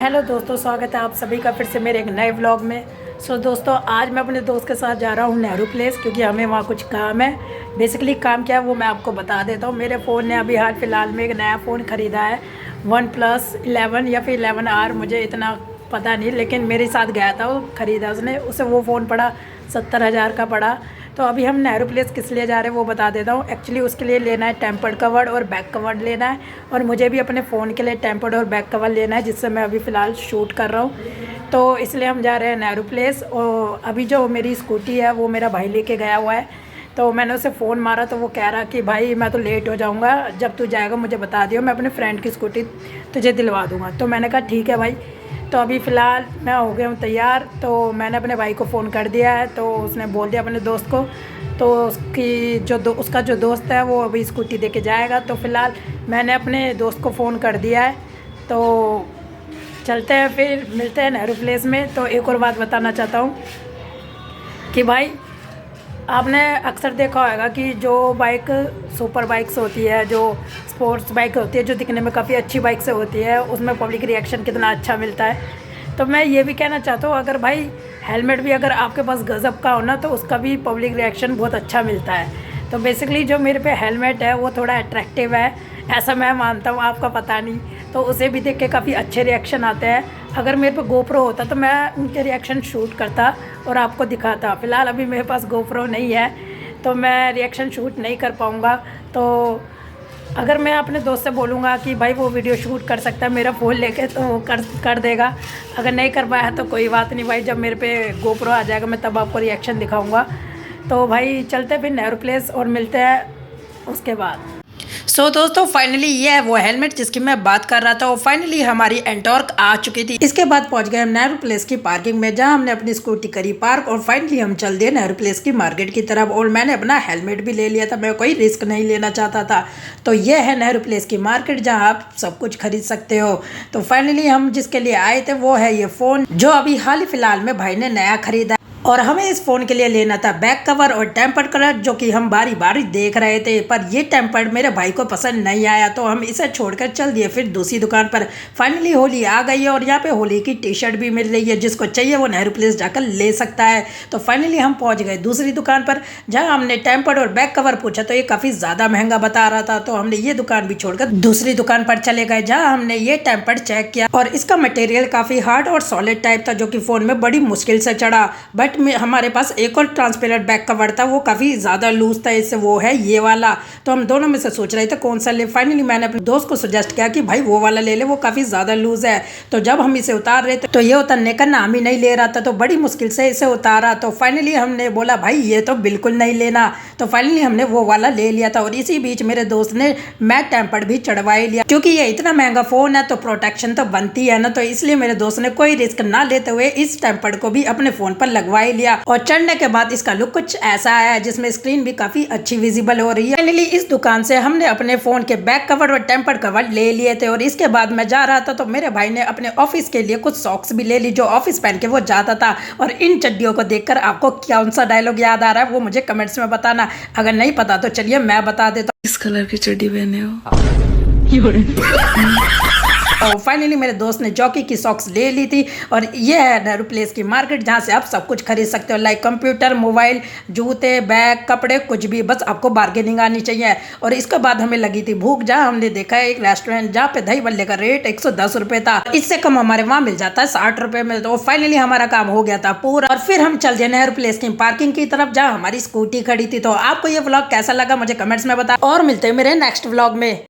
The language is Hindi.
हेलो दोस्तों, स्वागत है आप सभी का फिर से मेरे एक नए व्लॉग में। दोस्तों, आज मैं अपने दोस्त के साथ जा रहा हूँ नेहरू प्लेस, क्योंकि हमें वहाँ कुछ काम है। बेसिकली काम क्या है वो मैं आपको बता देता हूँ। मेरे फ़ोन ने अभी हाल फिलहाल में एक नया फ़ोन ख़रीदा है, OnePlus 11 या फिर 11R, मुझे इतना पता नहीं, लेकिन मेरे साथ गया था, वो ख़रीदा उसने। उसे वो फ़ोन पड़ा 70,000 का पड़ा। तो अभी हम नेहरू प्लेस किस लिए जा रहे हैं वो बता देता हूँ। एक्चुअली उसके लिए लेना है टेम्पर्ड कवर और बैक कवर लेना है, और मुझे भी अपने फ़ोन के लिए टेम्पर्ड और बैक कवर लेना है, जिससे मैं अभी फ़िलहाल शूट कर रहा हूँ। तो इसलिए हम जा रहे हैं नेहरू प्लेस। और अभी जो मेरी स्कूटी है वो मेरा भाई लेके गया हुआ है। तो मैंने उसे फ़ोन मारा तो वो कह रहा कि भाई मैं तो लेट हो जाऊँगा, जब तू जाएगा मुझे बता दियो, मैं अपने फ्रेंड की स्कूटी तुझे दिलवा दूँगा। तो मैंने कहा ठीक है भाई। तो अभी फ़िलहाल मैं हो गया हूँ तैयार। तो मैंने अपने भाई को फ़ोन कर दिया है, तो उसने बोल दिया अपने दोस्त को। तो उसका जो दोस्त है वो अभी स्कूटी दे के जाएगा। तो फ़िलहाल मैंने अपने दोस्त को फ़ोन कर दिया है। तो चलते हैं, फिर मिलते हैं नेहरू प्लेस में। तो एक और बात बताना चाहता हूँ कि भाई, आपने अक्सर देखा होगा कि जो बाइक सुपर बाइक्स होती है, जो स्पोर्ट्स बाइक होती है, जो दिखने में काफ़ी अच्छी बाइक से होती है, उसमें पब्लिक रिएक्शन कितना अच्छा मिलता है। तो मैं ये भी कहना चाहता हूँ, अगर भाई हेलमेट भी अगर आपके पास गज़ब का हो ना, तो उसका भी पब्लिक रिएक्शन बहुत अच्छा मिलता है। तो बेसिकली जो मेरे पे हेलमेट है वो थोड़ा अट्रैक्टिव है, ऐसा मैं मानता हूँ, आपका पता नहीं। तो उसे भी देख के काफ़ी अच्छे रिएक्शन आते हैं। अगर मेरे पे गोप्रो होता तो मैं उनके रिएक्शन शूट करता और आपको दिखाता। फ़िलहाल अभी मेरे पास गोप्रो नहीं है, तो मैं रिएक्शन शूट नहीं कर पाऊँगा। तो अगर मैं अपने दोस्त से बोलूँगा कि भाई वो वीडियो शूट कर सकता है मेरा फ़ोन लेके, तो वो कर देगा। अगर नहीं कर पाया तो कोई बात नहीं भाई, जब मेरे पे गोप्रो आ जाएगा मैं तब आपको रिएक्शन दिखाऊँगा। तो भाई चलते फिर नेहरू प्लेस और मिलते हैं उसके बाद। दोस्तों, फाइनली ये है वो हेलमेट जिसकी मैं बात कर रहा था। वो फाइनली हमारी एंटॉर्क आ चुकी थी। इसके बाद पहुंच गए हम नेहरू प्लेस की पार्किंग में, जहां हमने अपनी स्कूटी करी पार्क, और फाइनली हम चल दिए नेहरू प्लेस की मार्केट की तरफ। और मैंने अपना हेलमेट भी ले लिया था, मैं कोई रिस्क नहीं लेना चाहता था। तो ये है नेहरू प्लेस की मार्केट, जहाँ आप सब कुछ खरीद सकते हो। तो फाइनली हम जिसके लिए आए थे वो है ये फ़ोन, जो अभी हाल ही फिलहाल में भाई ने नया खरीदा। और हमें इस फ़ोन के लिए लेना था बैक कवर और टेम्पर्ड कलर, जो कि हम बारी बारी देख रहे थे, पर ये टेम्पर्ड मेरे भाई को पसंद नहीं आया, तो हम इसे छोड़कर चल दिए फिर दूसरी दुकान पर। फाइनली होली आ गई है और यहाँ पे होली की टी शर्ट भी मिल रही है, जिसको चाहिए वो नेहरू प्लेस जाकर ले सकता है। तो फाइनली हम पहुँच गए दूसरी दुकान पर, जहाँ हमने टेम्पर्ड और बैक कवर पूछा तो ये काफ़ी ज़्यादा महंगा बता रहा था। तो हमने ये दुकान भी छोड़कर दूसरी दुकान पर चले गए, जहाँ हमने ये टेम्पर्ड चेक किया, और इसका मटेरियल काफ़ी हार्ड और सॉलिड टाइप था, जो कि फ़ोन में बड़ी मुश्किल से चढ़ा। बट हमारे पास एक और ट्रांसपेरेंट बैक कवर था, वो काफ़ी ज़्यादा लूज था इससे, वो है ये वाला। तो हम दोनों में से सोच रहे थे कौन सा ले। फाइनली मैंने अपने दोस्त को सजेस्ट किया कि भाई वो वाला ले ले, वो काफ़ी ज़्यादा लूज है। तो जब हम इसे उतार रहे थे तो ये उतरने का नाम ही नहीं ले रहा था, तो बड़ी मुश्किल से इसे उतारा। तो फाइनली हमने बोला भाई ये तो बिल्कुल नहीं लेना। तो फाइनली हमने वो वाला ले लिया था, और इसी बीच मेरे दोस्त ने मैट टेम्पर्ड भी चढ़वा ही लिया, क्योंकि ये इतना महंगा फ़ोन है तो प्रोटेक्शन तो बनती है ना। तो इसलिए मेरे दोस्त ने कोई रिस्क ना लेते हुए इस टेम्पर्ड को भी अपने फ़ोन पर लगवा ही लिया। और चढ़ने के बाद इसका लुक कुछ ऐसा है, जिसमें स्क्रीन भी काफी अच्छी विजिबल हो रही है। फाइनली इस दुकान से हमने अपने फोन के बैक कवर और टेम्पर्ड कवर ले लिए थे, और इसके बाद मैं जा रहा था तो मेरे भाई ने अपने ऑफिस के लिए कुछ सॉक्स भी ले ली, जो ऑफिस पहन के वो जाता था। और इन चड्डियों को देखकर आपको कौन सा डायलॉग याद आ रहा है वो मुझे कमेंट्स में बताना। अगर नहीं पता तो चलिए मैं बता देता हूँ। किस कलर की चड्डी पहने हो? और फाइनली मेरे दोस्त ने जॉकी की सॉक्स ले ली थी, और ये है नेहरू प्लेस की मार्केट, जहाँ से आप सब कुछ खरीद सकते हो, लाइक कंप्यूटर, मोबाइल, जूते, बैग, कपड़े, कुछ भी, बस आपको बार्गेनिंग आनी चाहिए। और इसके बाद हमें लगी थी भूख, जहाँ हमने देखा है एक रेस्टोरेंट जहाँ पे दही बल्ले का रेट 110 रुपये था। इससे कम हमारे वहाँ मिल जाता है 60 रुपये में। तो फाइनली हमारा काम हो गया था पूरा, और फिर हम चल दिए नेहरू प्लेस की पार्किंग की तरफ, जहाँ हमारी स्कूटी खड़ी थी। तो आपको ये व्लॉग कैसा लगा मुझे कमेंट्स में बताओ, और मिलते हैं मेरे नेक्स्ट व्लॉग में।